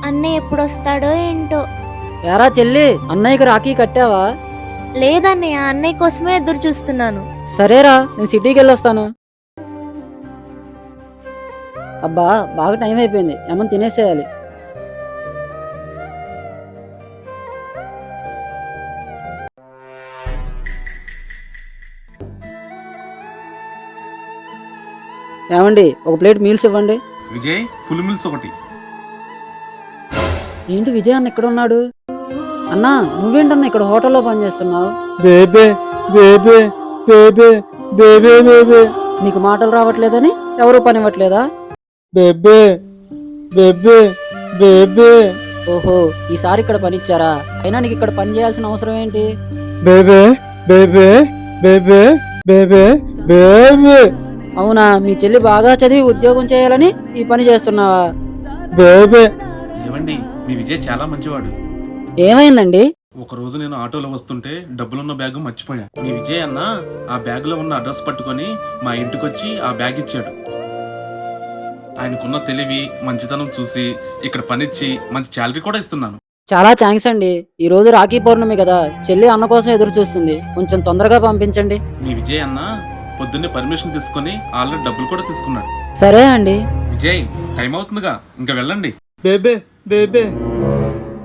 అన్నయ్య ఎప్పుడొస్తాడో ఏంటో. ఎరా చెల్లి, అన్నయ్యకి రాఖీ కట్టావా? లేదన్నయ్య, అన్నయ్య కోసమే ఎదురు చూస్తున్నాను. సరేరా, నేను సిటీకి వెళ్ళొస్తాను. అబ్బా, బాగా టైం అయిపోయింది, ఏమన్నా తినేసేయాలి. ఏమండి, ఒక ప్లేట్ మీల్స్ ఇవ్వండి. విజయ్, ఫుల్ మిల్స్ ఒకటి. ఏంటి విజయ్ అన్న ఇక్కడ ఉన్నాడు? అన్నా, నువ్వేంటన్నా ఇక్కడ హోటల్లో పనిచేస్తున్నావు? బేబే బేబే బేబే బేబే బేబే నీకు మాటలు రావట్లేదని ఎవరు పని ఇవ్వట్లేదా? బేబే బేబే బేబే ఓహో, ఈసారి ఇక్కడ పనిచ్చారా? అయినా నీకు ఇక్కడ పని చేయాల్సిన అవసరం ఏంటి? బేబే బేబే బేబే బేబే బేబే అవునా, మీ చెల్లి బాగా చదివి ఉద్యోగం చేయాలని ఈ పని చేస్తున్నావా? బేబే ఏమండి, మీ విజయ్ చాలా మంచివాడు. ఏమైందండి? ఒక రోజు నేను ఆటోలో వస్తుంటే డబ్బులున్న బ్యాగ్ మర్చిపోయా. మీ విజయ్ అన్న ఆ బ్యాగ్ లో ఉన్న అడ్రస్ పట్టుకొని మా ఇంటికి వచ్చి ఆ బ్యాగ్ ఇచ్చాడు. ఆయనకున్న తెలివి, మంచితనం చూసి ఇక్కడ పనిచ్చి మంచి శాలరీ కూడా ఇస్తున్నాను. చాలా థ్యాంక్స్ అండి. ఈ రోజు రాఖీ పౌర్ణమి కదా, చెల్లి అన్న కోసం ఎదురు చూస్తుంది, కొంచెం తొందరగా పంపించండి. మీ విజయ్ అన్న పొద్దున్నే పర్మిషన్ తీసుకొని ఆల్రెడీ డబ్బులు కూడా తీసుకున్నాడు. సరే అండి. విజయ్, టైం అవుతుందిగా, ఇంకా వెళ్ళండి. బేబే బేబే